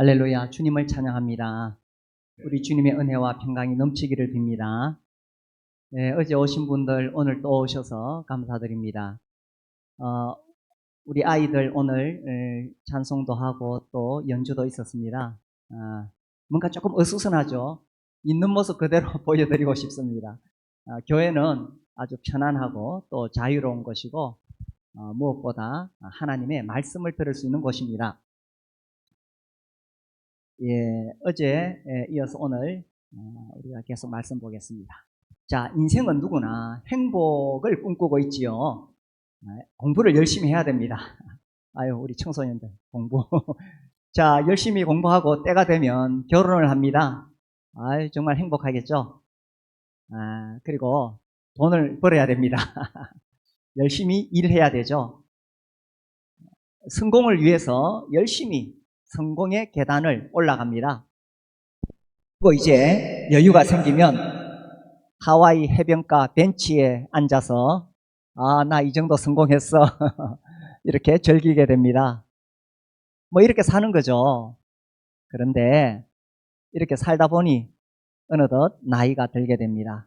할렐루야, 주님을 찬양합니다. 우리 주님의 은혜와 평강이 넘치기를 빕니다. 네, 어제 오신 분들 오늘 또 오셔서 감사드립니다. 우리 아이들 오늘 찬송도 하고 또 연주도 있었습니다. 뭔가 조금 어수선하죠. 있는 모습 그대로 보여드리고 싶습니다. 교회는 아주 편안하고 또 자유로운 곳이고 무엇보다 하나님의 말씀을 들을 수 있는 곳입니다. 어제 이어서 오늘 우리가 계속 말씀 보겠습니다. 자, 인생은 누구나 행복을 꿈꾸고 있지요. 공부를 열심히 해야 됩니다. 아유, 우리 청소년들 공부. 자, 열심히 공부하고 때가 되면 결혼을 합니다. 아유, 정말 행복하겠죠. 그리고 돈을 벌어야 됩니다. 열심히 일해야 되죠. 성공을 위해서 열심히 성공의 계단을 올라갑니다. 그리고 이제 여유가 생기면 하와이 해변가 벤치에 앉아서 나 이 정도 성공했어. 이렇게 즐기게 됩니다. 뭐 이렇게 사는 거죠. 그런데 이렇게 살다 보니 어느덧 나이가 들게 됩니다.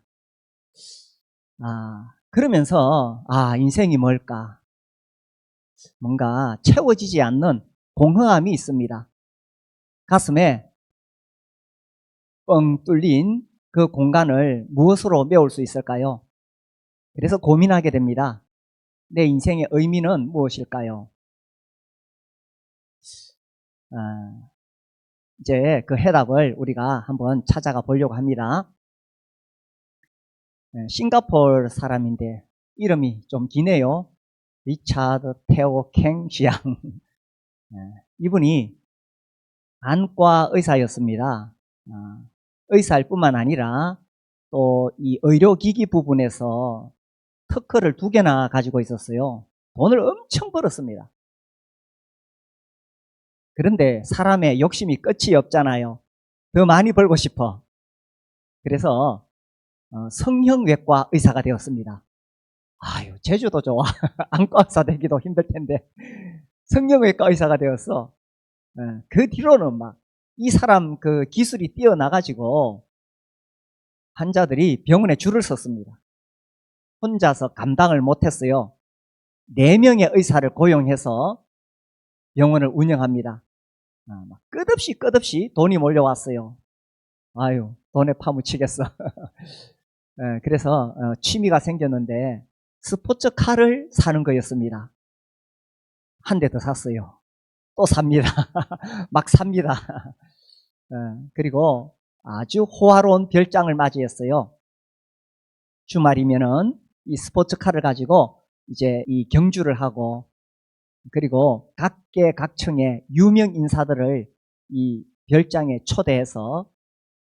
그러면서 인생이 뭘까? 뭔가 채워지지 않는 공허함이 있습니다. 가슴에 뻥 뚫린 그 공간을 무엇으로 메울 수 있을까요? 그래서 고민하게 됩니다. 내 인생의 의미는 무엇일까요? 이제 그 해답을 우리가 한번 찾아가 보려고 합니다. 싱가포르 사람인데 이름이 좀 기네요. 리차드 테오 캥 시앙. 이분이 안과 의사였습니다. 의사일 뿐만 아니라 또 이 의료기기 부분에서 특허를 2개나 가지고 있었어요. 돈을 엄청 벌었습니다. 그런데 사람의 욕심이 끝이 없잖아요. 더 많이 벌고 싶어. 그래서 성형외과 의사가 되었습니다. 아유, 제주도 좋아. 안과 의사 되기도 힘들 텐데 성형외과 의사가 되었어. 그 뒤로는 막 이 사람 그 기술이 뛰어나가지고 환자들이 병원에 줄을 섰습니다. 혼자서 감당을 못했어요. 4명의 의사를 고용해서 병원을 운영합니다. 끝없이 돈이 몰려왔어요. 아유, 돈에 파묻히겠어. 그래서 취미가 생겼는데 스포츠카를 사는 거였습니다. 한 대 더 샀어요. 또 삽니다. 막 삽니다. 그리고 아주 호화로운 별장을 맞이했어요. 주말이면은 이 스포츠카를 가지고 이제 이 경주를 하고, 그리고 각계각층의 유명 인사들을 이 별장에 초대해서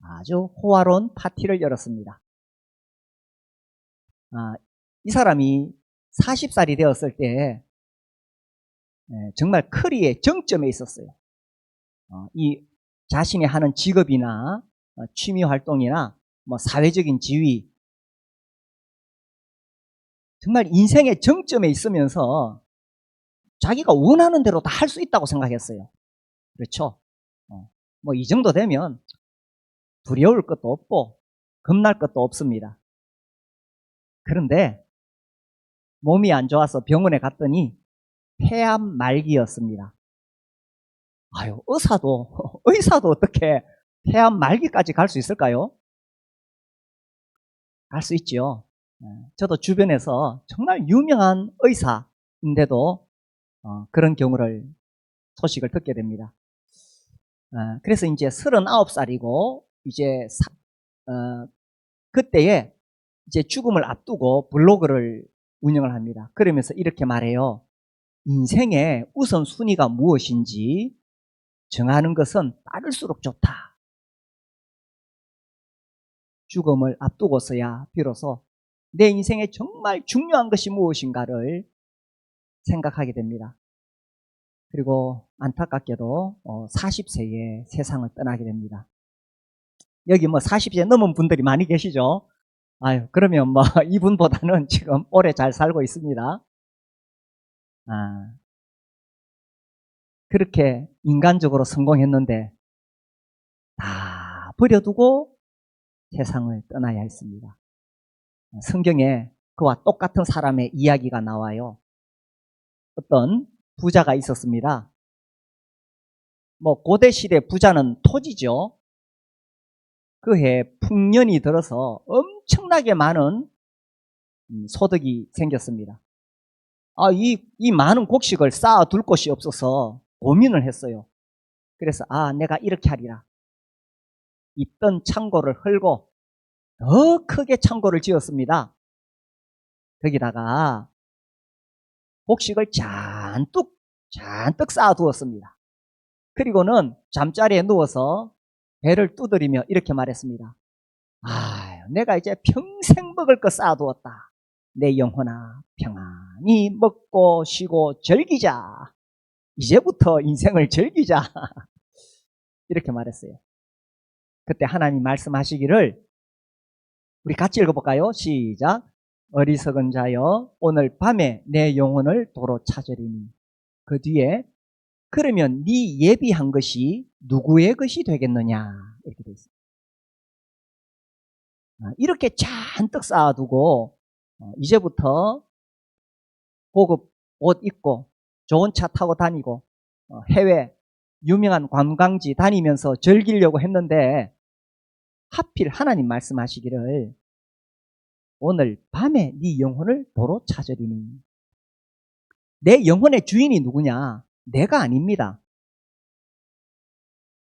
아주 호화로운 파티를 열었습니다. 이 사람이 40살이 되었을 때 정말 커리의 정점에 있었어요. 이 자신이 하는 직업이나 취미 활동이나 뭐 사회적인 지위, 정말 인생의 정점에 있으면서 자기가 원하는 대로 다 할 수 있다고 생각했어요. 그렇죠? 뭐 이 정도 되면 두려울 것도 없고 겁날 것도 없습니다. 그런데 몸이 안 좋아서 병원에 갔더니 폐암 말기였습니다. 아유, 의사도 어떻게 폐암 말기까지 갈 수 있을까요? 갈 수 있죠. 저도 주변에서 정말 유명한 의사인데도 그런 경우를 소식을 듣게 됩니다. 그래서 이제 39살이고 이제 그때에 이제 죽음을 앞두고 블로그를 운영을 합니다. 그러면서 이렇게 말해요. 인생의 우선순위가 무엇인지 정하는 것은 빠를수록 좋다. 죽음을 앞두고서야 비로소 내 인생에 정말 중요한 것이 무엇인가를 생각하게 됩니다. 그리고 안타깝게도 40세에 세상을 떠나게 됩니다. 여기 뭐 40세 넘은 분들이 많이 계시죠? 아유, 그러면 뭐 이분보다는 지금 오래 잘 살고 있습니다. 그렇게 인간적으로 성공했는데 버려두고 세상을 떠나야 했습니다. 성경에 그와 똑같은 사람의 이야기가 나와요. 어떤 부자가 있었습니다. 고대 시대 부자는 토지죠. 그해 풍년이 들어서 엄청나게 많은 소득이 생겼습니다. 이 많은 곡식을 쌓아둘 곳이 없어서 고민을 했어요. 그래서 내가 이렇게 하리라. 있던 창고를 헐고 더 크게 창고를 지었습니다. 거기다가 곡식을 잔뜩 쌓아두었습니다. 그리고는 잠자리에 누워서 배를 두드리며 이렇게 말했습니다. 내가 이제 평생 먹을 거 쌓아두었다. 내 영혼아 평안히 먹고 쉬고 즐기자. 이제부터 인생을 즐기자. 이렇게 말했어요. 그때 하나님 말씀하시기를, 우리 같이 읽어볼까요? 시작. 어리석은 자여 오늘 밤에 내 영혼을 도로 찾으리니. 그 뒤에 그러면 네 예비한 것이 누구의 것이 되겠느냐, 이렇게 되어 있습니다. 이렇게 잔뜩 쌓아두고 이제부터 고급 옷 입고 좋은 차 타고 다니고 해외 유명한 관광지 다니면서 즐기려고 했는데, 하필 하나님 말씀하시기를 오늘 밤에 네 영혼을 도로 찾으리니. 내 영혼의 주인이 누구냐? 내가 아닙니다.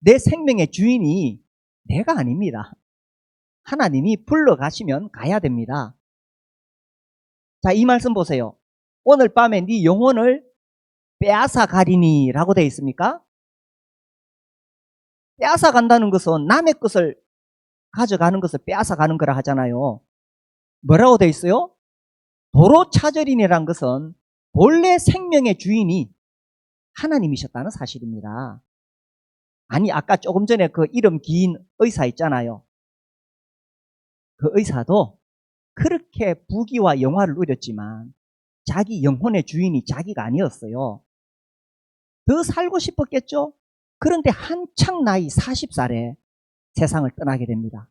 내 생명의 주인이 내가 아닙니다. 하나님이 불러가시면 가야 됩니다. 자, 이 말씀 보세요. 오늘 밤에 네 영혼을 빼앗아 가리니 라고 되어 있습니까? 빼앗아 간다는 것은 남의 것을 가져가는 것을 빼앗아 가는 거라 하잖아요. 뭐라고 되어 있어요? 도로 찾으리니라는 것은 본래 생명의 주인이 하나님이셨다는 사실입니다. 아니, 아까 조금 전에 그 이름 긴 의사 있잖아요. 그 의사도 그렇게 부귀와 영화를 누렸지만 자기 영혼의 주인이 자기가 아니었어요. 더 살고 싶었겠죠? 그런데 한창 나이 40살에 세상을 떠나게 됩니다.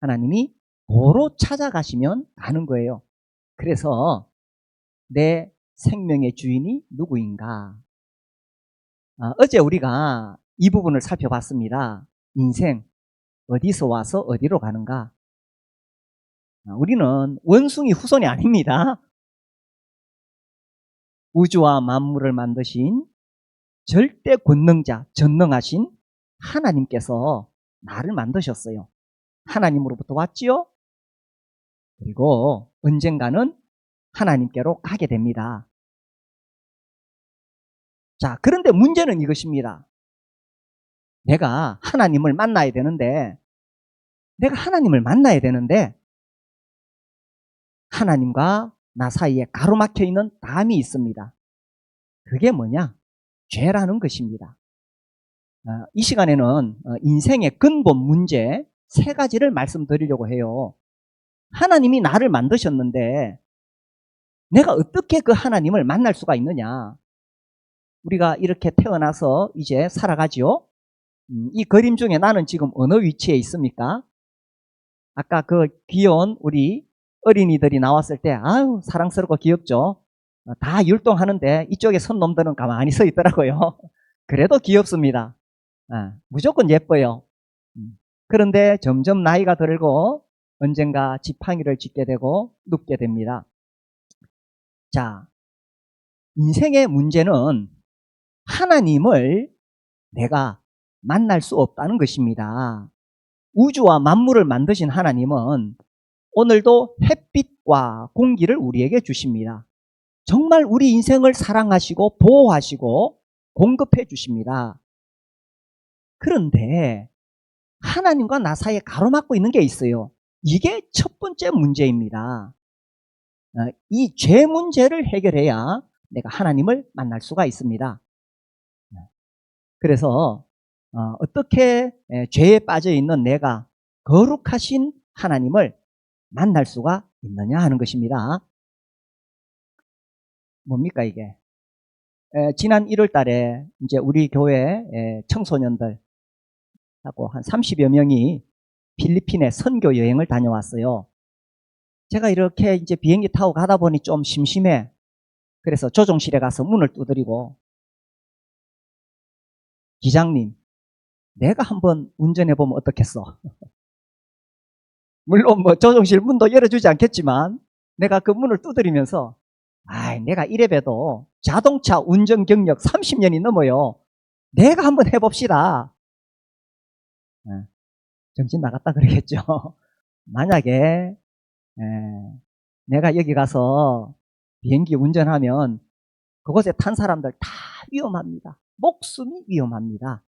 하나님이 도로 찾아가시면 가는 거예요. 그래서 내 생명의 주인이 누구인가? 어제 우리가 이 부분을 살펴봤습니다. 인생, 어디서 와서 어디로 가는가? 우리는 원숭이 후손이 아닙니다. 우주와 만물을 만드신 절대 권능자, 전능하신 하나님께서 나를 만드셨어요. 하나님으로부터 왔지요? 그리고 언젠가는 하나님께로 가게 됩니다. 자, 그런데 문제는 이것입니다. 내가 하나님을 만나야 되는데 하나님과 나 사이에 가로막혀 있는 담이 있습니다. 그게 뭐냐? 죄라는 것입니다. 이 시간에는 인생의 근본 문제 3가지를 말씀드리려고 해요. 하나님이 나를 만드셨는데 내가 어떻게 그 하나님을 만날 수가 있느냐? 우리가 이렇게 태어나서 이제 살아가지요. 이 그림 중에 나는 지금 어느 위치에 있습니까? 아까 그 귀여운 우리 어린이들이 나왔을 때 아유 사랑스럽고 귀엽죠. 다 율동하는데 이쪽에 선 놈들은 가만히 서 있더라고요. 그래도 귀엽습니다. 무조건 예뻐요. 그런데 점점 나이가 들고 언젠가 지팡이를 짚게 되고 눕게 됩니다. 자, 인생의 문제는 하나님을 내가 만날 수 없다는 것입니다. 우주와 만물을 만드신 하나님은 오늘도 햇빛과 공기를 우리에게 주십니다. 정말 우리 인생을 사랑하시고 보호하시고 공급해 주십니다. 그런데 하나님과 나 사이에 가로막고 있는 게 있어요. 이게 첫 번째 문제입니다. 이 죄 문제를 해결해야 내가 하나님을 만날 수가 있습니다. 그래서 어떻게 죄에 빠져 있는 내가 거룩하신 하나님을 만날 수가 있느냐 하는 것입니다. 뭡니까 이게? 지난 1월 달에 이제 우리 교회 청소년들 하고 한 30여 명이 필리핀에 선교 여행을 다녀왔어요. 제가 이렇게 이제 비행기 타고 가다 보니 좀 심심해. 그래서 조종실에 가서 문을 두드리고, 기장님, 내가 한번 운전해보면 어떻겠어? 물론 뭐 조종실 문도 열어주지 않겠지만, 내가 그 문을 두드리면서, 내가 이래봬도 자동차 운전 경력 30년이 넘어요. 내가 한번 해봅시다. 정신 나갔다 그러겠죠. 만약에 내가 여기 가서 비행기 운전하면 그곳에 탄 사람들 다 위험합니다. 목숨이 위험합니다.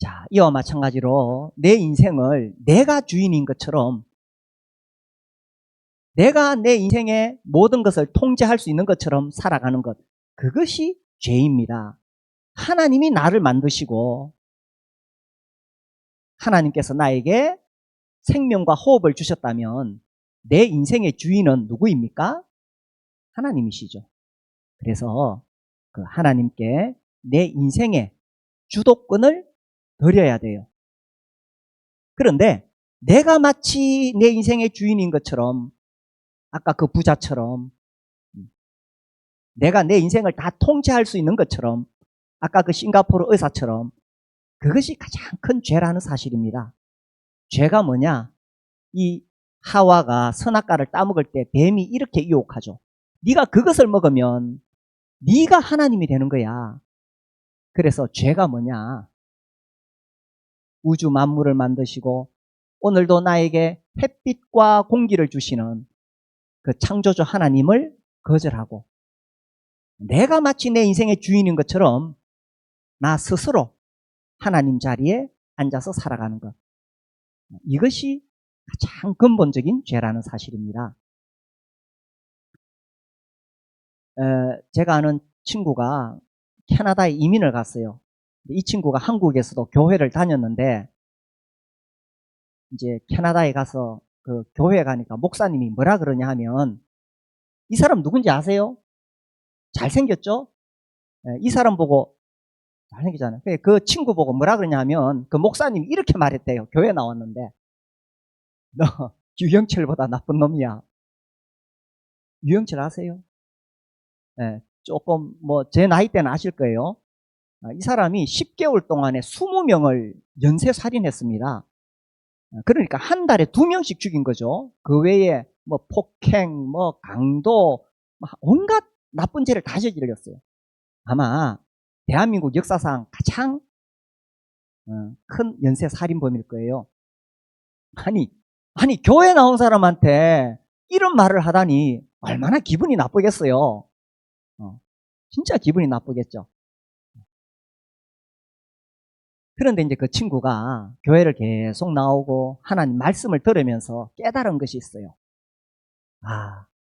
자, 이와 마찬가지로 내 인생을 내가 주인인 것처럼, 내가 내 인생의 모든 것을 통제할 수 있는 것처럼 살아가는 것, 그것이 죄입니다. 하나님이 나를 만드시고 하나님께서 나에게 생명과 호흡을 주셨다면 내 인생의 주인은 누구입니까? 하나님이시죠. 그래서 그 하나님께 내 인생의 주도권을 드려야 돼요. 그런데 내가 마치 내 인생의 주인인 것처럼, 아까 그 부자처럼, 내가 내 인생을 다 통제할 수 있는 것처럼, 아까 그 싱가포르 의사처럼, 그것이 가장 큰 죄라는 사실입니다. 죄가 뭐냐? 이 하와가 선악과를 따먹을 때 뱀이 이렇게 유혹하죠. 네가 그것을 먹으면 네가 하나님이 되는 거야. 그래서 죄가 뭐냐? 우주 만물을 만드시고 오늘도 나에게 햇빛과 공기를 주시는 그 창조주 하나님을 거절하고, 내가 마치 내 인생의 주인인 것처럼 나 스스로 하나님 자리에 앉아서 살아가는 것, 이것이 가장 근본적인 죄라는 사실입니다. 제가 아는 친구가 캐나다에 이민을 갔어요. 이 친구가 한국에서도 교회를 다녔는데, 이제 캐나다에 가서 그 교회에 가니까 목사님이 뭐라 그러냐 하면, 이 사람 누군지 아세요? 잘생겼죠? 이 사람 보고, 잘생기잖아요. 그 친구 보고 뭐라 그러냐 하면, 그 목사님이 이렇게 말했대요. 교회 나왔는데, 너 유영철보다 나쁜 놈이야. 유영철 아세요? 조금 뭐 제 나이 때는 아실 거예요. 이 사람이 10개월 동안에 20명을 연쇄살인했습니다. 그러니까 한 달에 2명씩 죽인 거죠. 그 외에 뭐 폭행, 뭐 강도, 온갖 나쁜 죄를 다 저질렀어요. 아마 대한민국 역사상 가장 큰 연쇄살인범일 거예요. 아니 교회 나온 사람한테 이런 말을 하다니 얼마나 기분이 나쁘겠어요. 진짜 기분이 나쁘겠죠. 그런데 이제 그 친구가 교회를 계속 나오고 하나님 말씀을 들으면서 깨달은 것이 있어요.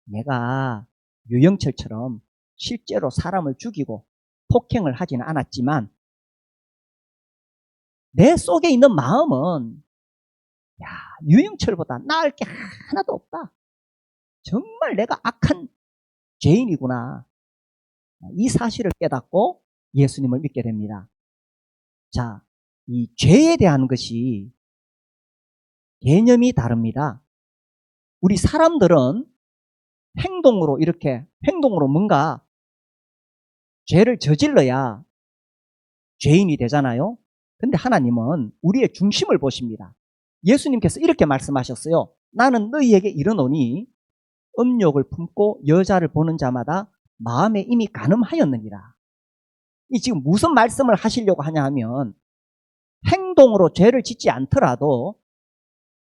내가 유영철처럼 실제로 사람을 죽이고 폭행을 하지는 않았지만 내 속에 있는 마음은 유영철보다 나을 게 하나도 없다. 정말 내가 악한 죄인이구나. 이 사실을 깨닫고 예수님을 믿게 됩니다. 자, 이 죄에 대한 것이 개념이 다릅니다. 우리 사람들은 행동으로 뭔가 죄를 저질러야 죄인이 되잖아요. 근데 하나님은 우리의 중심을 보십니다. 예수님께서 이렇게 말씀하셨어요. 나는 너희에게 이르노니 음욕을 품고 여자를 보는 자마다 마음에 이미 간음하였느니라. 이 지금 무슨 말씀을 하시려고 하냐 하면, 행동으로 죄를 짓지 않더라도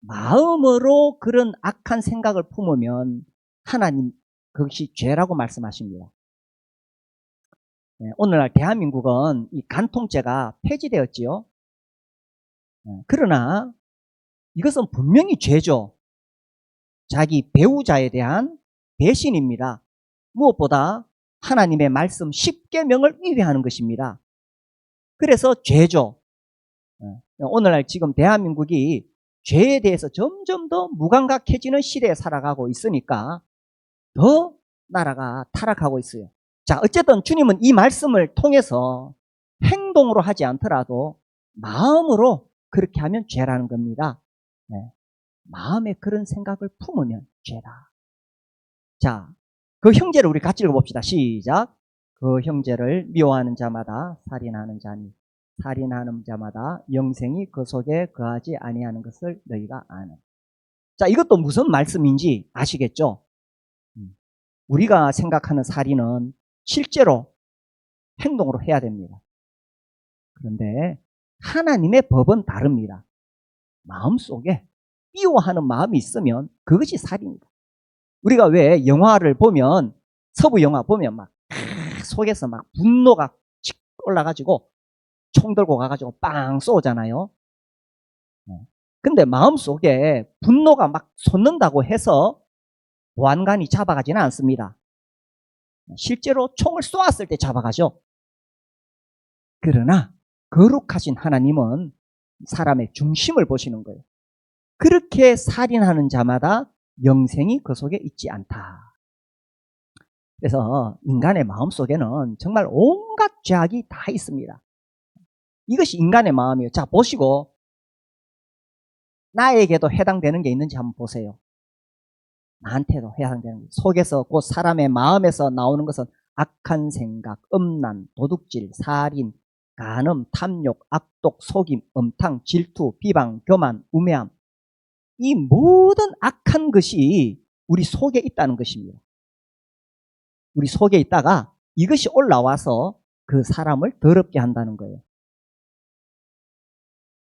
마음으로 그런 악한 생각을 품으면 하나님 그것이 죄라고 말씀하십니다. 오늘날 대한민국은 이 간통죄가 폐지되었지요. 그러나 이것은 분명히 죄죠. 자기 배우자에 대한 배신입니다. 무엇보다 하나님의 말씀 10계명을 위배하는 것입니다. 그래서 죄죠. 오늘날 지금 대한민국이 죄에 대해서 점점 더 무감각해지는 시대에 살아가고 있으니까 더 나라가 타락하고 있어요. 자, 어쨌든 주님은 이 말씀을 통해서 행동으로 하지 않더라도 마음으로 그렇게 하면 죄라는 겁니다. 네. 마음에 그런 생각을 품으면 죄다. 자, 그 형제를 우리 같이 읽어봅시다. 시작. 그 형제를 미워하는 자마다 살인하는 자니 살인하는 자마다 영생이 그 속에 거하지 아니하는 것을 너희가 아는. 자, 이것도 무슨 말씀인지 아시겠죠? 우리가 생각하는 살인은 실제로 행동으로 해야 됩니다. 그런데 하나님의 법은 다릅니다. 마음속에 미워하는 마음이 있으면 그것이 살인입니다. 우리가 왜 영화를 보면, 서부 영화 보면 막 속에서 막 분노가 칙 올라가지고 총 들고 가가지고 빵 쏘잖아요. 근데 마음속에 분노가 막 솟는다고 해서 보안관이 잡아가지는 않습니다. 실제로 총을 쏘았을 때 잡아가죠. 그러나 거룩하신 하나님은 사람의 중심을 보시는 거예요. 그렇게 살인하는 자마다 영생이 그 속에 있지 않다. 그래서 인간의 마음속에는 정말 온갖 죄악이 다 있습니다. 이것이 인간의 마음이에요. 자, 보시고 나에게도 해당되는 게 있는지 한번 보세요. 나한테도 해당되는 게, 속에서 곧 사람의 마음에서 나오는 것은 악한 생각, 음란, 도둑질, 살인, 간음, 탐욕, 악독, 속임, 음탕, 질투, 비방, 교만, 우매함, 이 모든 악한 것이 우리 속에 있다는 것입니다. 우리 속에 있다가 이것이 올라와서 그 사람을 더럽게 한다는 거예요.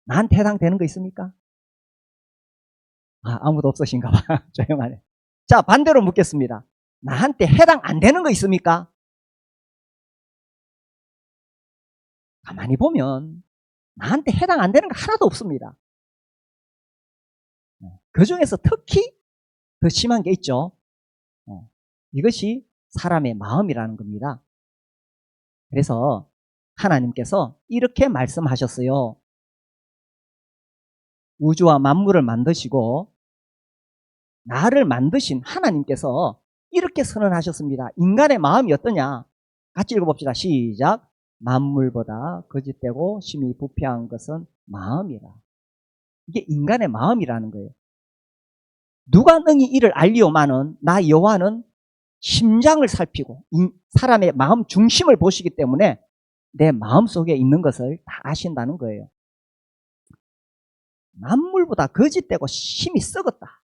나한테 해당되는 거 있습니까? 아무도 없으신가 봐. 조용하네. 자, 반대로 묻겠습니다. 나한테 해당 안 되는 거 있습니까? 가만히 보면 나한테 해당 안 되는 거 하나도 없습니다. 그 중에서 특히 더 심한 게 있죠. 이것이 사람의 마음이라는 겁니다. 그래서 하나님께서 이렇게 말씀하셨어요. 우주와 만물을 만드시고 나를 만드신 하나님께서 이렇게 선언하셨습니다. 인간의 마음이 어떠냐? 같이 읽어봅시다. 시작. 만물보다 거짓되고 심히 부패한 것은 마음이라. 이게 인간의 마음이라는 거예요. 누가 능히 이를 알리오마는 나 여호와는 심장을 살피고 사람의 마음 중심을 보시기 때문에 내 마음속에 있는 것을 다 아신다는 거예요. 만물보다 거짓되고 심히 썩었다.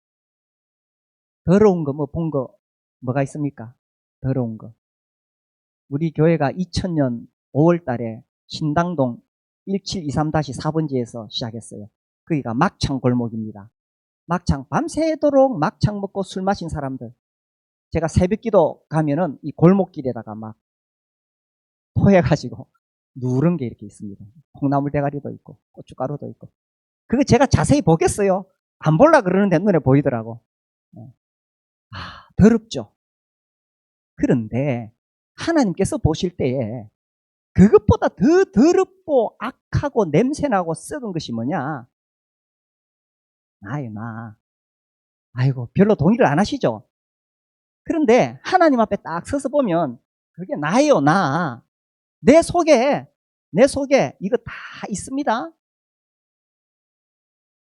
더러운 거 뭐 본 거 뭐가 있습니까? 더러운 거. 우리 교회가 2000년 5월 달에 신당동 1723-4번지에서 시작했어요. 거기가 막창 골목입니다. 막창 밤새도록 막창 먹고 술 마신 사람들. 제가 새벽기도 가면은 이 골목길에다가 막 토해가지고 누런 게 이렇게 있습니다. 콩나물 대가리도 있고 고춧가루도 있고. 그거 제가 자세히 보겠어요. 안 볼라 그러는데 눈에 보이더라고. 더럽죠. 그런데 하나님께서 보실 때에 그것보다 더 더럽고 악하고 냄새나고 썩은 것이 뭐냐? 아이고 별로 동의를 안 하시죠? 그런데 하나님 앞에 딱 서서 보면 그게 나예요. 내 속에 이거 다 있습니다.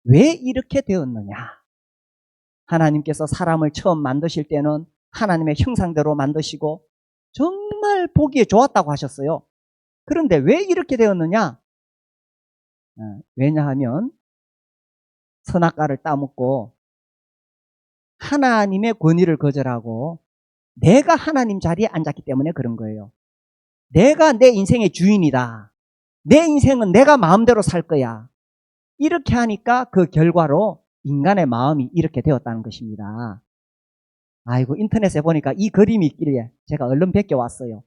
왜 이렇게 되었느냐? 하나님께서 사람을 처음 만드실 때는 하나님의 형상대로 만드시고 정말 보기에 좋았다고 하셨어요. 그런데 왜 이렇게 되었느냐? 왜냐하면 선악과를 따먹고 하나님의 권위를 거절하고 내가 하나님 자리에 앉았기 때문에 그런 거예요. 내가 내 인생의 주인이다. 내 인생은 내가 마음대로 살 거야. 이렇게 하니까 그 결과로 인간의 마음이 이렇게 되었다는 것입니다. 아이고 인터넷에 보니까 이 그림이 있길래 제가 얼른 베껴왔어요.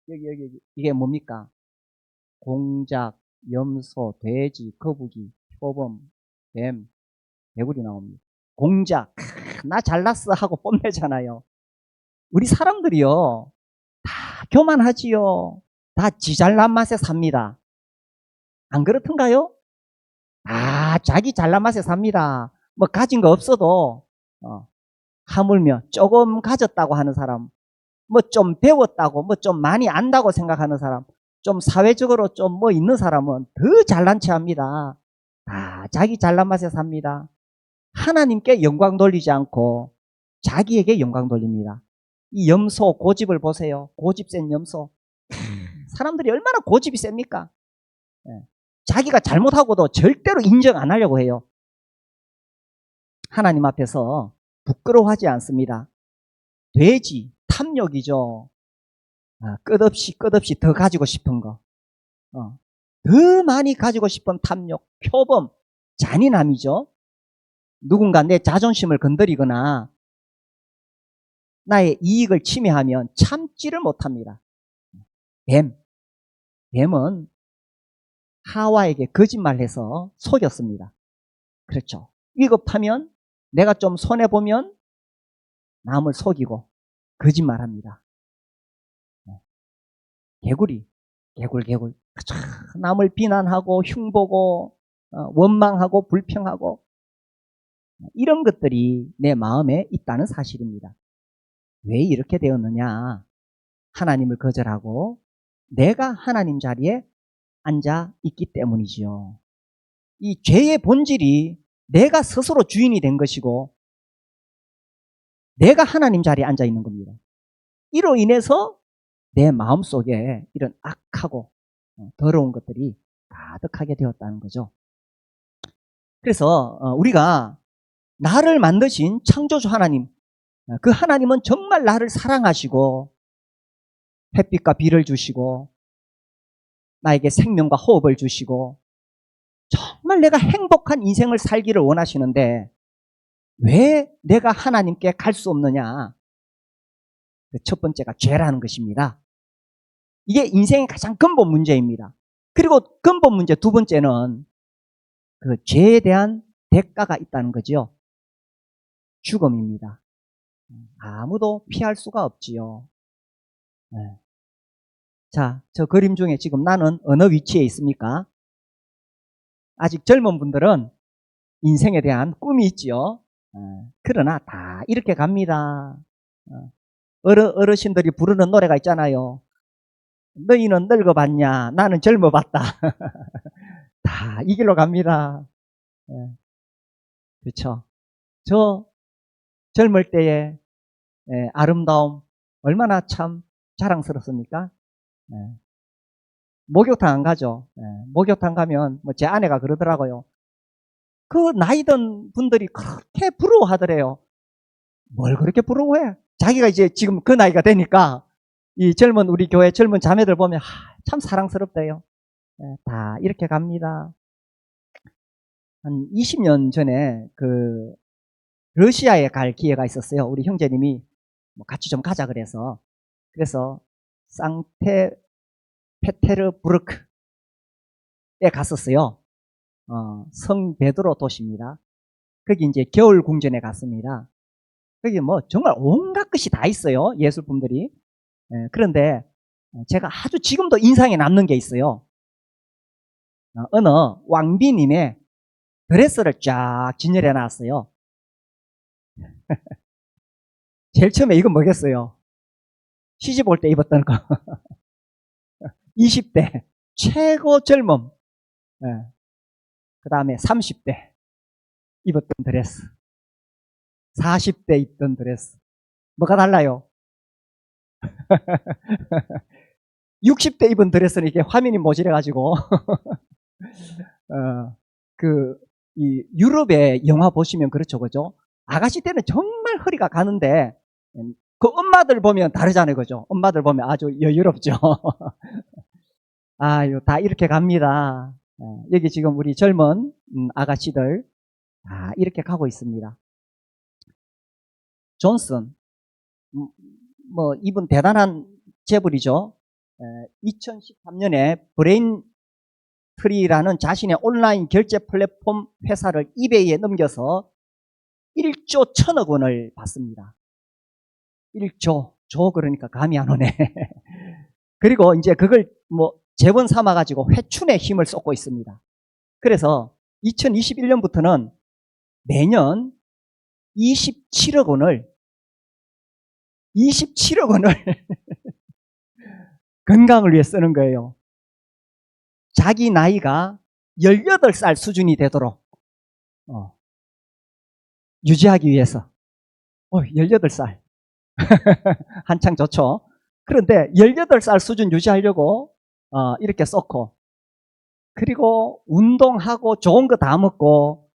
여기 이게 뭡니까? 공작, 염소, 돼지, 거북이, 표범, 뱀, 개구리 나옵니다. 공작, 나 잘났어 하고 뽐내잖아요. 우리 사람들이요 다 교만하지요. 다 지 잘난 맛에 삽니다. 안 그렇던가요? 자기 잘난 맛에 삽니다. 뭐 가진 거 없어도 하물며 조금 가졌다고 하는 사람 뭐 좀 배웠다고, 뭐 좀 많이 안다고 생각하는 사람, 좀 사회적으로 좀 뭐 있는 사람은 더 잘난 체 합니다. 다 자기 잘난 맛에 삽니다. 하나님께 영광 돌리지 않고 자기에게 영광 돌립니다. 이 염소 고집을 보세요. 고집 센 염소. 사람들이 얼마나 고집이 셉니까? 예. 자기가 잘못하고도 절대로 인정 안 하려고 해요. 하나님 앞에서 부끄러워하지 않습니다. 돼지, 탐욕이죠. 끝없이 더 가지고 싶은 거. 더 많이 가지고 싶은 탐욕, 표범, 잔인함이죠. 누군가 내 자존심을 건드리거나 나의 이익을 침해하면 참지를 못합니다. 뱀은 하와에게 거짓말해서 속였습니다. 그렇죠. 위급하면 내가 좀 손해보면 남을 속이고 거짓말합니다. 개구리, 개굴. 남을 비난하고 흉보고 원망하고 불평하고 이런 것들이 내 마음에 있다는 사실입니다. 왜 이렇게 되었느냐? 하나님을 거절하고 내가 하나님 자리에 앉아 있기 때문이지요. 이 죄의 본질이 내가 스스로 주인이 된 것이고 내가 하나님 자리에 앉아 있는 겁니다. 이로 인해서 내 마음속에 이런 악하고 더러운 것들이 가득하게 되었다는 거죠. 그래서 우리가 나를 만드신 창조주 하나님, 그 하나님은 정말 나를 사랑하시고 햇빛과 비를 주시고 나에게 생명과 호흡을 주시고 정말 내가 행복한 인생을 살기를 원하시는데 왜 내가 하나님께 갈 수 없느냐? 첫 번째가 죄라는 것입니다. 이게 인생의 가장 근본 문제입니다. 그리고 근본 문제 두 번째는 그 죄에 대한 대가가 있다는 거죠. 죽음입니다. 아무도 피할 수가 없지요. 네. 자, 저 그림 중에 지금 나는 어느 위치에 있습니까? 아직 젊은 분들은 인생에 대한 꿈이 있지요. 그러나 다 이렇게 갑니다. 어르신들이 부르는 노래가 있잖아요. 너희는 늙어봤냐? 나는 젊어봤다. 다 이 길로 갑니다. 그렇죠. 저 젊을 때의 아름다움 얼마나 참 자랑스럽습니까? 목욕탕 안 가죠. 목욕탕 가면 뭐 제 아내가 그러더라고요. 그 나이 든 분들이 그렇게 부러워하더래요. 뭘 그렇게 부러워해? 자기가 이제 지금 그 나이가 되니까 이 젊은 우리 교회 젊은 자매들 보면 참 사랑스럽대요. 다 이렇게 갑니다. 한 20년 전에 그 러시아에 갈 기회가 있었어요. 우리 형제님이 뭐 같이 좀 가자 그래서 상테페테르부르크에 갔었어요. 성 베드로 도시입니다. 거기 이제 겨울 궁전에 갔습니다. 거기 뭐 정말 온갖 것이 다 있어요. 예술품들이. 그런데 제가 아주 지금도 인상에 남는 게 있어요. 어느 왕비님의 드레스를 쫙 진열해 놨어요. 제일 처음에 이건 뭐겠어요? 시집 올 때 입었던 거. 20대 최고 젊음. 그 다음에 30대 입었던 드레스. 40대 입던 드레스. 뭐가 달라요? 60대 입은 드레스는 이렇게 화면이 모질해가지고 이 유럽의 영화 보시면 그렇죠, 그죠? 아가씨 때는 정말 허리가 가는데 그 엄마들 보면 다르잖아요, 그죠? 엄마들 보면 아주 여유롭죠. 아유, 다 이렇게 갑니다. 여기 지금 우리 젊은 아가씨들 다 이렇게 가고 있습니다. 존슨, 뭐 이분 대단한 재벌이죠. 2013년에 브레인 트리라는 자신의 온라인 결제 플랫폼 회사를 이베이에 넘겨서 1조 1천억 원을 받습니다. 1조, 조 그러니까 감이 안 오네. 그리고 이제 그걸 뭐 재원 삼아가지고 회춘에 힘을 쏟고 있습니다. 그래서 2021년부터는 매년 27억 원을 27억 원을 건강을 위해 쓰는 거예요. 자기 나이가 18살 수준이 되도록 유지하기 위해서. 18살. 한창 좋죠. 그런데 18살 수준 유지하려고 이렇게 썼고, 그리고 운동하고 좋은 거 다 먹고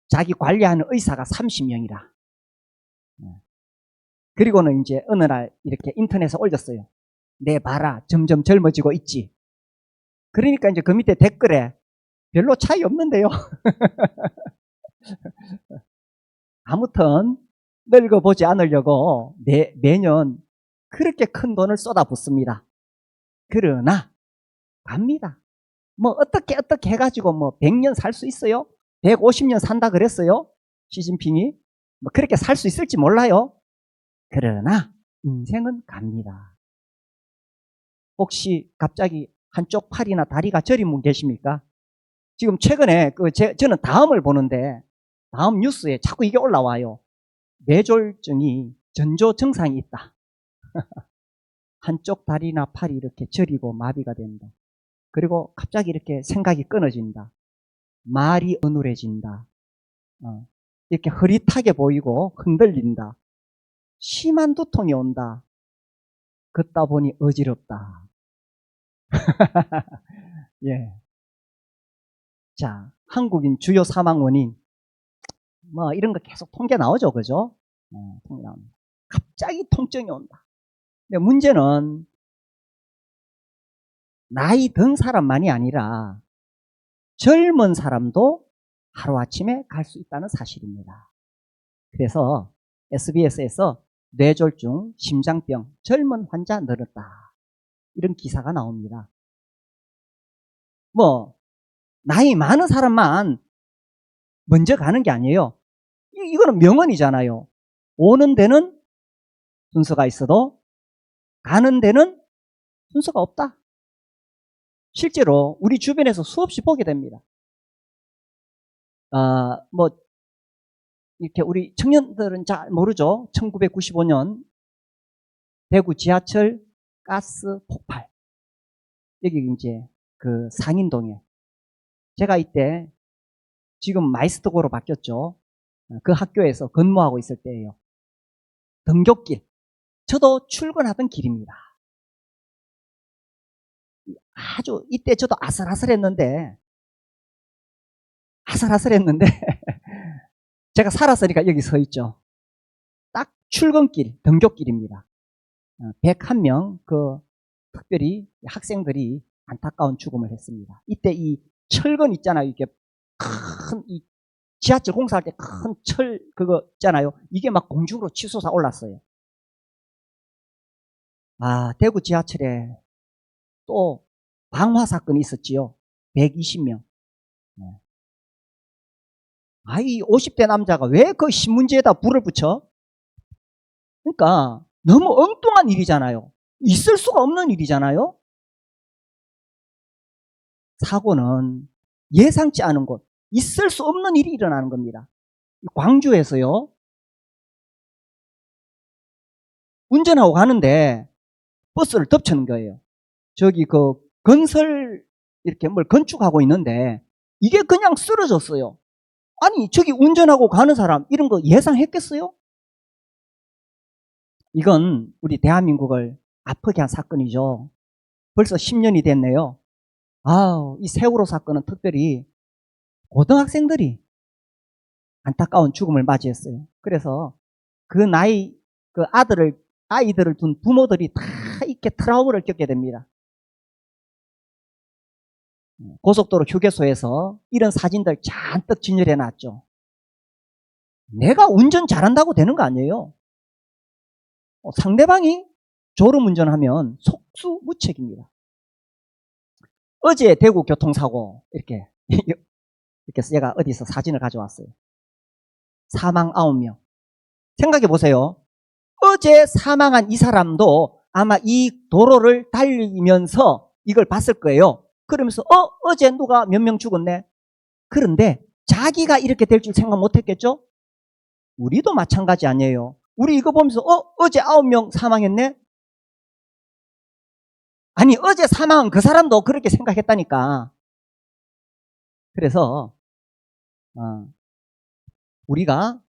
자기 관리하는 의사가 30명이라. 그리고는 이제 어느 날 이렇게 인터넷에 올렸어요. 내 봐라, 점점 젊어지고 있지. 그러니까 이제 그 밑에 댓글에 별로 차이 없는데요. 아무튼 늙어보지 않으려고 매년 그렇게 큰 돈을 쏟아붓습니다. 그러나 갑니다. 뭐 어떻게 해가지고 뭐 100년 살 수 있어요? 150년 산다 그랬어요? 시진핑이. 뭐 그렇게 살 수 있을지 몰라요. 그러나 인생은 갑니다. 혹시 갑자기 한쪽 팔이나 다리가 저린 분 계십니까? 지금 최근에 저는 다음을 보는데 다음 뉴스에 자꾸 이게 올라와요. 뇌졸중이 전조 증상이 있다. 한쪽 다리나 팔이 이렇게 저리고 마비가 된다. 그리고 갑자기 이렇게 생각이 끊어진다. 말이 어눌해진다. 이렇게 흐릿하게 보이고 흔들린다. 심한 두통이 온다. 걷다 보니 어지럽다. 예. 자, 한국인 주요 사망 원인. 뭐, 이런 거 계속 통계 나오죠. 그죠? 통계 나옵니다. 갑자기 통증이 온다. 근데 문제는 나이 든 사람만이 아니라 젊은 사람도 하루아침에 갈 수 있다는 사실입니다. 그래서 SBS에서 뇌졸중, 심장병, 젊은 환자 늘었다. 이런 기사가 나옵니다. 뭐 나이 많은 사람만 먼저 가는 게 아니에요. 이거는 명언이잖아요. 오는 데는 순서가 있어도 가는 데는 순서가 없다. 실제로 우리 주변에서 수없이 보게 됩니다. 뭐 이렇게 우리 청년들은 잘 모르죠. 1995년 대구 지하철 가스 폭발. 여기 이제 그 상인동에 제가 이때 지금 마이스터고로 바뀌었죠. 그 학교에서 근무하고 있을 때예요. 등굣길. 저도 출근하던 길입니다. 아주 이때 저도 아슬아슬했는데 제가 살았으니까 여기 서 있죠. 딱 출근길, 등굣길입니다. 101명 특별히 학생들이 안타까운 죽음을 했습니다. 이때 이 철근 있잖아요. 이게 큰 이 지하철 공사할 때 큰 철 그거 있잖아요. 이게 막 공중으로 치솟아 올랐어요. 대구 지하철에 또 방화 사건이 있었지요. 120명. 이 50대 남자가 왜 그 신문지에다 불을 붙여? 그러니까 너무 엉뚱한 일이잖아요. 있을 수가 없는 일이잖아요. 사고는 예상치 않은 곳, 있을 수 없는 일이 일어나는 겁니다. 광주에서요. 운전하고 가는데 버스를 덮치는 거예요. 저기 건설 이렇게 뭘 건축하고 있는데 이게 그냥 쓰러졌어요. 아니 저기 운전하고 가는 사람 이런 거 예상했겠어요? 이건 우리 대한민국을 아프게 한 사건이죠. 벌써 10년이 됐네요. 이 세월호 사건은 특별히 고등학생들이 안타까운 죽음을 맞이했어요. 그래서 그 나이 아이들을 둔 부모들이 다 이렇게 트라우마를 겪게 됩니다. 고속도로 휴게소에서 이런 사진들 잔뜩 진열해 놨죠. 내가 운전 잘한다고 되는 거 아니에요. 상대방이 졸음운전하면 속수무책입니다. 어제 대구 교통사고 이렇게 제가 어디서 사진을 가져왔어요. 사망 9명. 생각해 보세요. 어제 사망한 이 사람도 아마 이 도로를 달리면서 이걸 봤을 거예요. 그러면서 어제 누가 몇 명 죽었네. 그런데 자기가 이렇게 될 줄 생각 못 했겠죠? 우리도 마찬가지 아니에요. 우리 이거 보면서 어제 9명 사망했네? 아니 어제 사망한 그 사람도 그렇게 생각했다니까. 그래서 우리가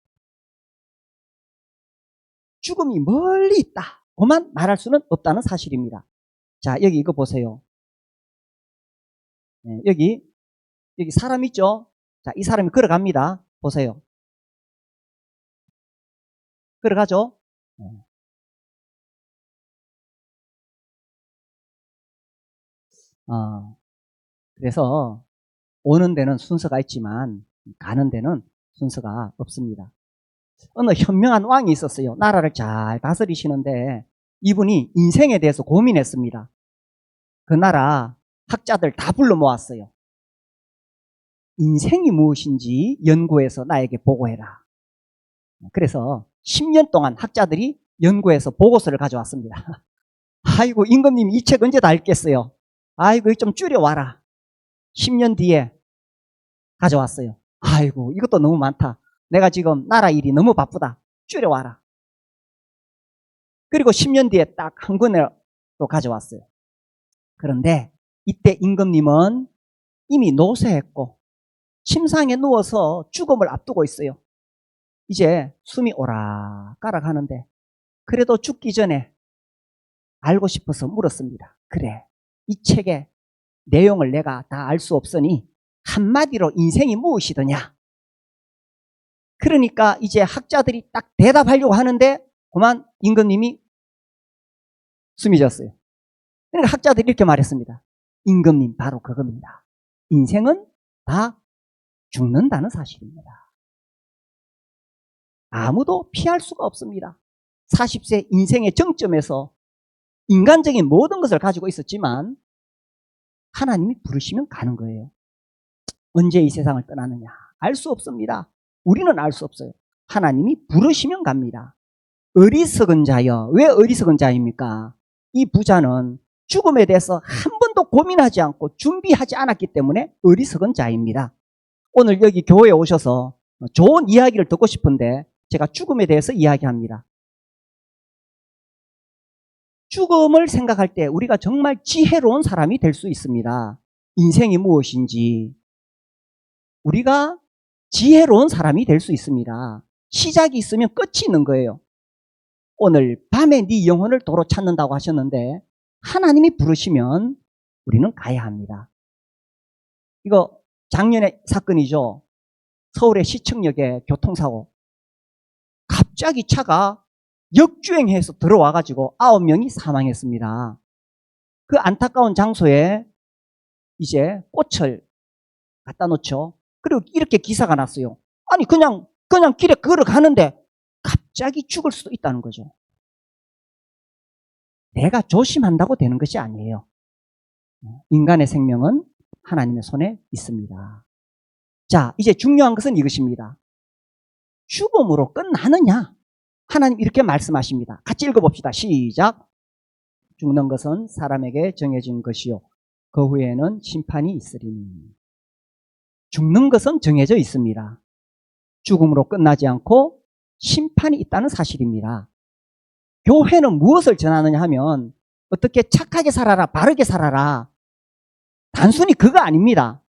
죽음이 멀리 있다 고만 말할 수는 없다는 사실입니다. 자, 여기 이거 보세요. 네, 여기 사람 있죠? 자, 이 사람이 걸어갑니다. 보세요. 걸어가죠? 그래서 오는 데는 순서가 있지만 가는 데는 순서가 없습니다. 어느 현명한 왕이 있었어요. 나라를 잘 다스리시는데 이분이 인생에 대해서 고민했습니다. 그 나라 학자들 다 불러 모았어요. 인생이 무엇인지 연구해서 나에게 보고해라. 그래서 10년 동안 학자들이 연구해서 보고서를 가져왔습니다. 아이고 임금님이 이 책 언제 다 읽겠어요. 아이고 좀 줄여와라. 10년 뒤에 가져왔어요. 아이고 이것도 너무 많다. 내가 지금 나라 일이 너무 바쁘다. 줄여와라. 그리고 10년 뒤에 딱 한 권을 또 가져왔어요. 그런데 이때 임금님은 이미 노쇠했고 침상에 누워서 죽음을 앞두고 있어요. 이제 숨이 오락가락 하는데 그래도 죽기 전에 알고 싶어서 물었습니다. 그래, 이 책의 내용을 내가 다 알 수 없으니 한마디로 인생이 무엇이더냐? 그러니까 이제 학자들이 딱 대답하려고 하는데 그만 임금님이 숨이 졌어요. 그러니까 학자들이 이렇게 말했습니다. 임금님 바로 그겁니다. 인생은 다 죽는다는 사실입니다. 아무도 피할 수가 없습니다. 40세 인생의 정점에서 인간적인 모든 것을 가지고 있었지만 하나님이 부르시면 가는 거예요. 언제 이 세상을 떠나느냐 알 수 없습니다. 우리는 알 수 없어요. 하나님이 부르시면 갑니다. 어리석은 자여. 왜 어리석은 자입니까? 이 부자는 죽음에 대해서 한 번도 고민하지 않고 준비하지 않았기 때문에 어리석은 자입니다. 오늘 여기 교회에 오셔서 좋은 이야기를 듣고 싶은데 제가 죽음에 대해서 이야기합니다. 죽음을 생각할 때 우리가 정말 지혜로운 사람이 될 수 있습니다. 인생이 무엇인지 우리가 지혜로운 사람이 될 수 있습니다. 시작이 있으면 끝이 있는 거예요. 오늘 밤에 네 영혼을 도로 찾는다고 하셨는데 하나님이 부르시면 우리는 가야 합니다. 이거 작년의 사건이죠. 서울의 시청역에 교통사고. 갑자기 차가 역주행해서 들어와가지고 9명이 사망했습니다. 그 안타까운 장소에 이제 꽃을 갖다 놓죠. 그리고 이렇게 기사가 났어요. 아니 그냥 길에 걸어가는데 갑자기 죽을 수도 있다는 거죠. 내가 조심한다고 되는 것이 아니에요. 인간의 생명은 하나님의 손에 있습니다. 자, 이제 중요한 것은 이것입니다. 죽음으로 끝나느냐? 하나님 이렇게 말씀하십니다. 같이 읽어봅시다. 시작. 죽는 것은 사람에게 정해진 것이요 그 후에는 심판이 있으리니. 죽는 것은 정해져 있습니다. 죽음으로 끝나지 않고 심판이 있다는 사실입니다. 교회는 무엇을 전하느냐 하면 어떻게 착하게 살아라, 바르게 살아라. 단순히 그거 아닙니다.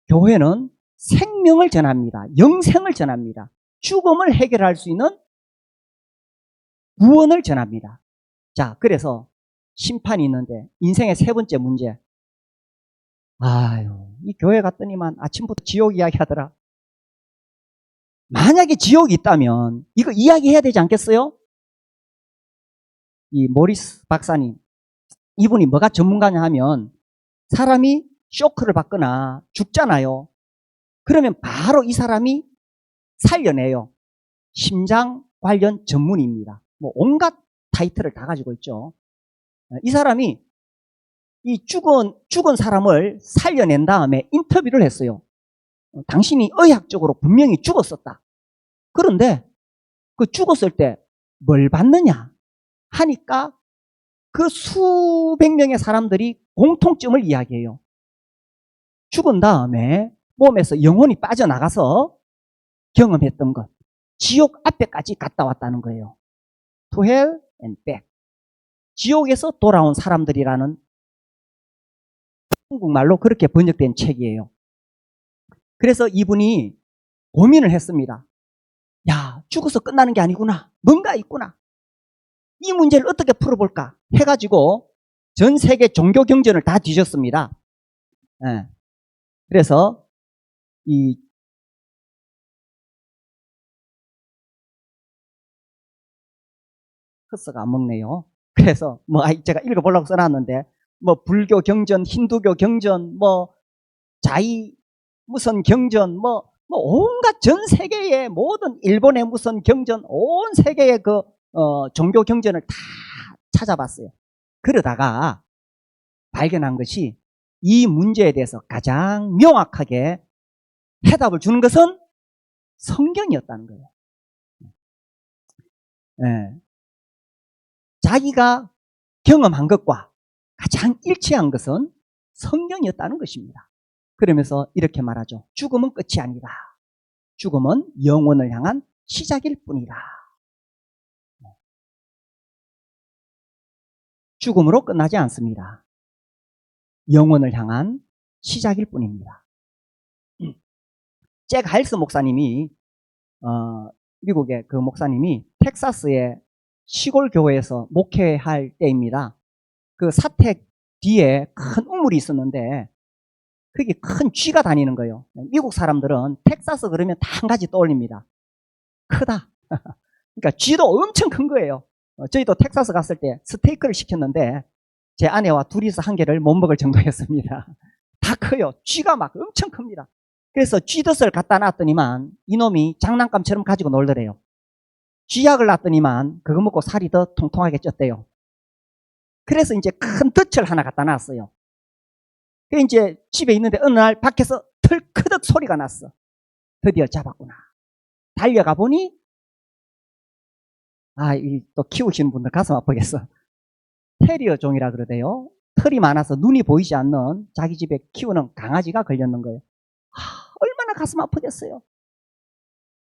교회는 생명을 전합니다. 영생을 전합니다. 죽음을 해결할 수 있는 구원을 전합니다. 자, 그래서 심판이 있는데 인생의 세 번째 문제. 아유, 이 교회 갔더니만 아침부터 지옥 이야기 하더라. 만약에 지옥이 있다면 이거 이야기해야 되지 않겠어요? 이 모리스 박사님, 이분이 뭐가 전문가냐 하면 사람이 쇼크를 받거나 죽잖아요. 그러면 바로 이 사람이 살려내요. 심장 관련 전문의입니다. 뭐 온갖 타이틀을 다 가지고 있죠. 이 사람이 이 죽은 사람을 살려낸 다음에 인터뷰를 했어요. 당신이 의학적으로 분명히 죽었었다. 그런데 그 죽었을 때 뭘 받느냐 하니까 그 수백 명의 사람들이 공통점을 이야기해요. 죽은 다음에 몸에서 영혼이 빠져나가서 경험했던 것. 지옥 앞에까지 갔다 왔다는 거예요. To hell and back. 지옥에서 돌아온 사람들이라는 한국말로 그렇게 번역된 책이에요. 그래서 이분이 고민을 했습니다. 야, 죽어서 끝나는 게 아니구나. 뭔가 있구나. 이 문제를 어떻게 풀어볼까 해가지고 전 세계 종교 경전을 다 뒤졌습니다. 예. 그래서 이 커서가 안 먹네요. 그래서 제가 읽어보려고 써놨는데 불교 경전, 힌두교 경전, 자이 무슨 경전, 온갖 전 세계의 모든 일본의 무슨 경전, 온 세계의 종교 경전을 다 찾아봤어요. 그러다가 발견한 것이 이 문제에 대해서 가장 명확하게 해답을 주는 것은 성경이었다는 거예요. 네. 자기가 경험한 것과 가장 일치한 것은 성경이었다는 것입니다. 그러면서 이렇게 말하죠. 죽음은 끝이 아니다. 죽음은 영혼을 향한 시작일 뿐이다. 죽음으로 끝나지 않습니다. 영혼을 향한 시작일 뿐입니다. 잭 하일스 목사님이 미국의 그 목사님이 텍사스의 시골 교회에서 목회할 때입니다. 그 사택 뒤에 큰 우물이 있었는데 거기 큰 쥐가 다니는 거예요. 미국 사람들은 텍사스 그러면 다 한 가지 떠올립니다. 크다. 그러니까 쥐도 엄청 큰 거예요. 저희도 텍사스 갔을 때 스테이크를 시켰는데 제 아내와 둘이서 한 개를 못 먹을 정도였습니다. 다 커요. 쥐가 막 엄청 큽니다. 그래서 쥐덫을 갖다 놨더니만 이놈이 장난감처럼 가지고 놀더래요. 쥐약을 놨더니만 그거 먹고 살이 더 통통하게 쪘대요. 그래서 이제 큰 덫을 하나 갖다 놨어요. 그 이제 집에 있는데 어느 날 밖에서 털크덕 소리가 났어. 드디어 잡았구나. 달려가 보니 또 키우시는 분들 가슴 아프겠어. 테리어 종이라 그러대요. 털이 많아서 눈이 보이지 않는 자기 집에 키우는 강아지가 걸렸는 거예요. 얼마나 가슴 아프겠어요.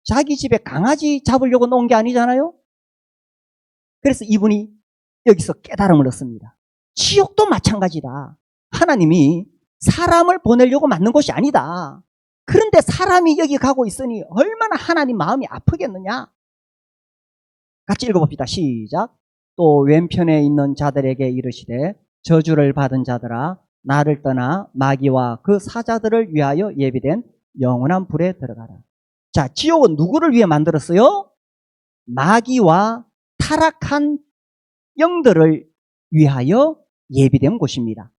자기 집에 강아지 잡으려고 놓은 게 아니잖아요. 그래서 이분이 여기서 깨달음을 얻습니다. 지옥도 마찬가지다. 하나님이 사람을 보내려고 만든 것이 아니다. 그런데 사람이 여기 가고 있으니 얼마나 하나님 마음이 아프겠느냐. 같이 읽어봅시다. 시작. 또 왼편에 있는 자들에게 이르시되 저주를 받은 자들아 나를 떠나 마귀와 그 사자들을 위하여 예비된 영원한 불에 들어가라. 자, 지옥은 누구를 위해 만들었어요? 마귀와 타락한 영들을 위하여 예비된 곳입니다.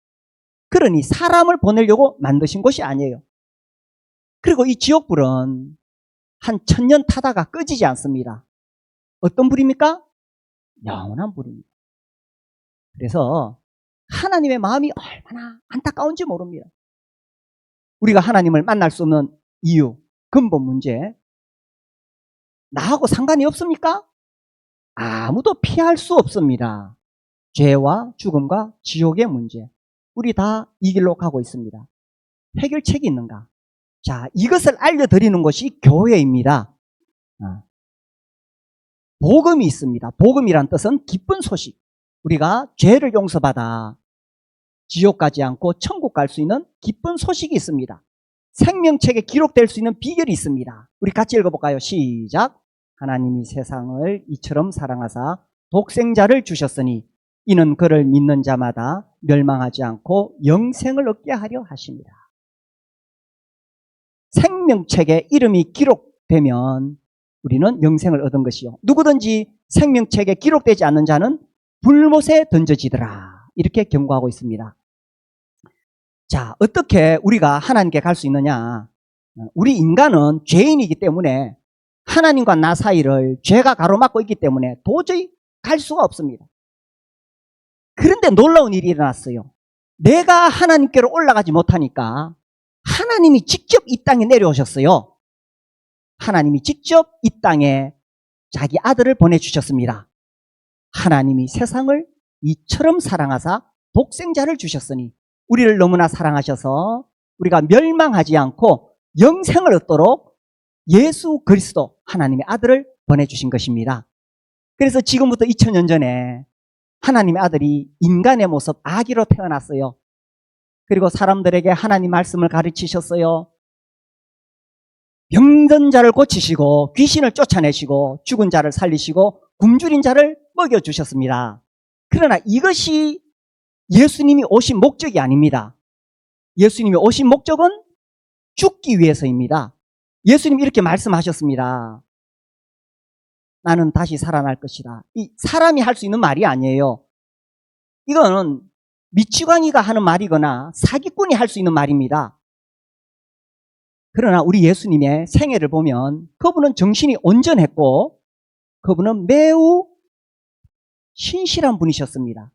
그러니 사람을 보내려고 만드신 곳이 아니에요. 그리고 이 지옥불은 한 1000년 타다가 꺼지지 않습니다. 어떤 불입니까? 영원한 불입니다. 그래서 하나님의 마음이 얼마나 안타까운지 모릅니다. 우리가 하나님을 만날 수 없는 이유, 근본 문제, 나하고 상관이 없습니까? 아무도 피할 수 없습니다. 죄와 죽음과 지옥의 문제, 우리 다 이 길로 가고 있습니다. 해결책이 있는가? 자, 이것을 알려드리는 것이 교회입니다. 복음이 있습니다. 복음이란 뜻은 기쁜 소식. 우리가 죄를 용서받아 지옥 가지 않고 천국 갈 수 있는 기쁜 소식이 있습니다. 생명책에 기록될 수 있는 비결이 있습니다. 우리 같이 읽어볼까요? 시작. 하나님이 세상을 이처럼 사랑하사 독생자를 주셨으니 이는 그를 믿는 자마다 멸망하지 않고 영생을 얻게 하려 하십니다. 생명책에 이름이 기록되면 우리는 영생을 얻은 것이요. 누구든지 생명책에 기록되지 않는 자는 불못에 던져지더라. 이렇게 경고하고 있습니다. 자, 어떻게 우리가 하나님께 갈 수 있느냐? 우리 인간은 죄인이기 때문에 하나님과 나 사이를 죄가 가로막고 있기 때문에 도저히 갈 수가 없습니다. 그런데 놀라운 일이 일어났어요. 내가 하나님께로 올라가지 못하니까 하나님이 직접 이 땅에 내려오셨어요. 하나님이 직접 이 땅에 자기 아들을 보내주셨습니다. 하나님이 세상을 이처럼 사랑하사 독생자를 주셨으니 우리를 너무나 사랑하셔서 우리가 멸망하지 않고 영생을 얻도록 예수 그리스도 하나님의 아들을 보내주신 것입니다. 그래서 지금부터 2000년 전에 하나님의 아들이 인간의 모습 아기로 태어났어요. 그리고 사람들에게 하나님 말씀을 가르치셨어요. 병든 자를 고치시고 귀신을 쫓아내시고 죽은 자를 살리시고 굶주린 자를 먹여주셨습니다. 그러나 이것이 예수님이 오신 목적이 아닙니다. 예수님이 오신 목적은 죽기 위해서입니다. 예수님이 이렇게 말씀하셨습니다. 나는 다시 살아날 것이다. 이 사람이 할 수 있는 말이 아니에요. 이거는 미치광이가 하는 말이거나 사기꾼이 할 수 있는 말입니다. 그러나 우리 예수님의 생애를 보면 그분은 정신이 온전했고 그분은 매우 신실한 분이셨습니다.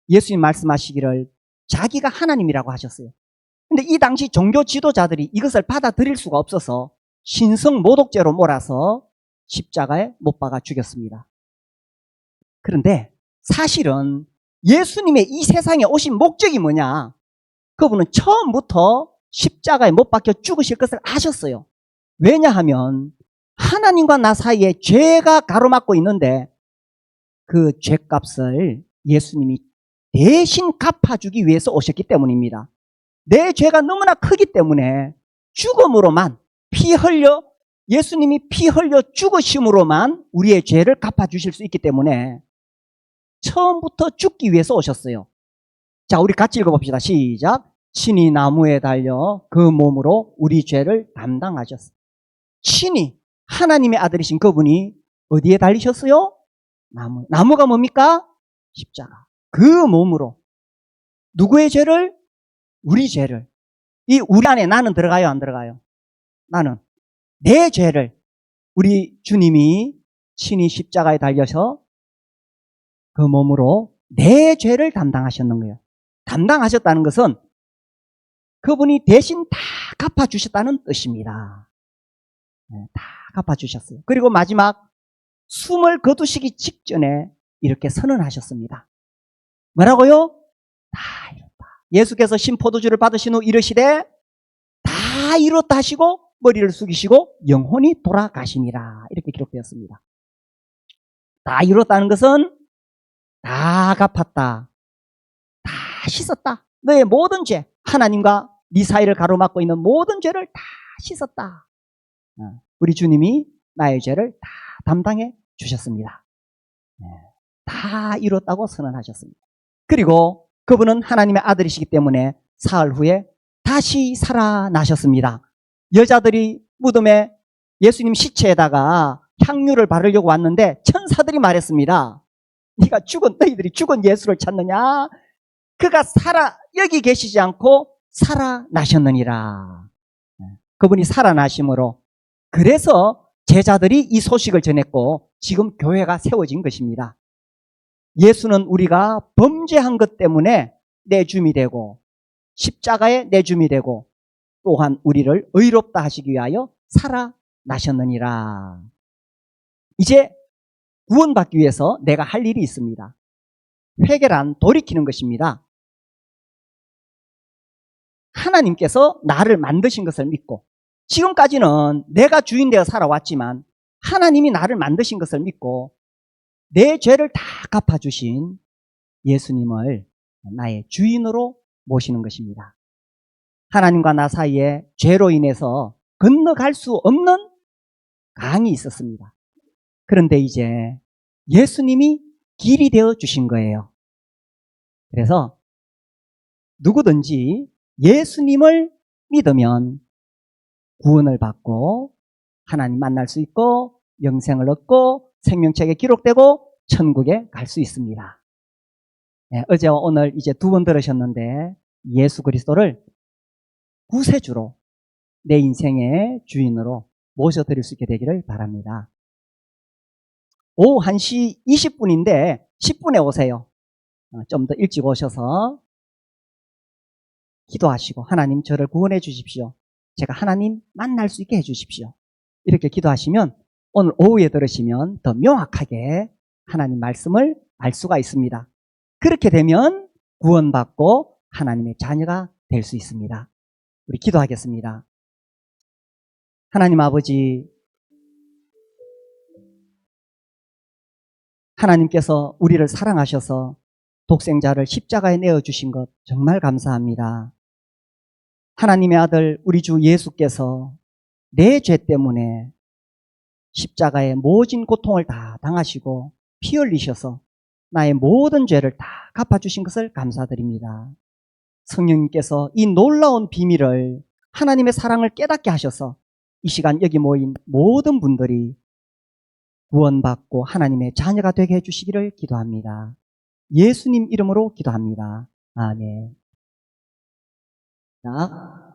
예수님 말씀하시기를 자기가 하나님이라고 하셨어요. 근데 이 당시 종교 지도자들이 이것을 받아들일 수가 없어서 신성 모독죄로 몰아서 십자가에 못 박아 죽였습니다. 그런데 사실은 예수님의 이 세상에 오신 목적이 뭐냐? 그분은 처음부터 십자가에 못 박혀 죽으실 것을 아셨어요. 왜냐하면 하나님과 나 사이에 죄가 가로막고 있는데 그 죄값을 예수님이 대신 갚아주기 위해서 오셨기 때문입니다. 내 죄가 너무나 크기 때문에 죽음으로만 피 흘려 예수님이 피 흘려 죽으심으로만 우리의 죄를 갚아주실 수 있기 때문에 처음부터 죽기 위해서 오셨어요. 자, 우리 같이 읽어봅시다. 시작. 친히 나무에 달려 그 몸으로 우리 죄를 담당하셨어요. 친히 하나님의 아들이신 그분이 어디에 달리셨어요? 나무가 뭡니까? 십자가. 그 몸으로 누구의 죄를? 우리 죄를. 이 우리 안에 나는 들어가요, 안 들어가요? 나는 내 죄를 우리 주님이 친히 십자가에 달려서 그 몸으로 내 죄를 담당하셨는 거예요. 담당하셨다는 것은 그분이 대신 다 갚아주셨다는 뜻입니다. 다 갚아주셨어요. 그리고 마지막 숨을 거두시기 직전에 이렇게 선언하셨습니다. 뭐라고요? 다 이뤘다. 예수께서 신포도주를 받으신 후 이르시되 다 이뤘다 하시고 머리를 숙이시고 영혼이 돌아가시니라. 이렇게 기록되었습니다. 다 이뤘다는 것은 다 갚았다. 다 씻었다. 너의 모든 죄, 하나님과 네 사이를 가로막고 있는 모든 죄를 다 씻었다. 우리 주님이 나의 죄를 다 담당해 주셨습니다. 다 이뤘다고 선언하셨습니다. 그리고 그분은 하나님의 아들이시기 때문에 사흘 후에 다시 살아나셨습니다. 여자들이 무덤에 예수님 시체에다가 향유를 바르려고 왔는데 천사들이 말했습니다. 너희들이 죽은 예수를 찾느냐? 그가 여기 계시지 않고 살아나셨느니라. 그분이 살아나심으로 그래서 제자들이 이 소식을 전했고 지금 교회가 세워진 것입니다. 예수는 우리가 범죄한 것 때문에 내줌이 되고 십자가에 내줌이 되고 또한 우리를 의롭다 하시기 위하여 살아나셨느니라. 이제 구원받기 위해서 내가 할 일이 있습니다. 회개란 돌이키는 것입니다. 하나님께서 나를 만드신 것을 믿고 지금까지는 내가 주인 되어 살아왔지만 하나님이 나를 만드신 것을 믿고 내 죄를 다 갚아주신 예수님을 나의 주인으로 모시는 것입니다. 하나님과 나 사이에 죄로 인해서 건너갈 수 없는 강이 있었습니다. 그런데 이제 예수님이 길이 되어 주신 거예요. 그래서 누구든지 예수님을 믿으면 구원을 받고 하나님 만날 수 있고 영생을 얻고 생명책에 기록되고 천국에 갈 수 있습니다. 어제와 오늘 이제 두 번 들으셨는데 예수 그리스도를 구세주로 내 인생의 주인으로 모셔드릴 수 있게 되기를 바랍니다. 오후 1시 20분인데 10분에 오세요. 좀 더 일찍 오셔서 기도하시고 하나님 저를 구원해 주십시오. 제가 하나님 만날 수 있게 해 주십시오. 이렇게 기도하시면 오늘 오후에 들으시면 더 명확하게 하나님 말씀을 알 수가 있습니다. 그렇게 되면 구원받고 하나님의 자녀가 될 수 있습니다. 우리 기도하겠습니다. 하나님 아버지, 하나님께서 우리를 사랑하셔서 독생자를 십자가에 내어주신 것 정말 감사합니다. 하나님의 아들 우리 주 예수께서 내 죄 때문에 십자가에 모진 고통을 다 당하시고 피 흘리셔서 나의 모든 죄를 다 갚아주신 것을 감사드립니다. 성령님께서 이 놀라운 비밀을 하나님의 사랑을 깨닫게 하셔서 이 시간 여기 모인 모든 분들이 구원받고 하나님의 자녀가 되게 해주시기를 기도합니다. 예수님 이름으로 기도합니다. 아멘. 자,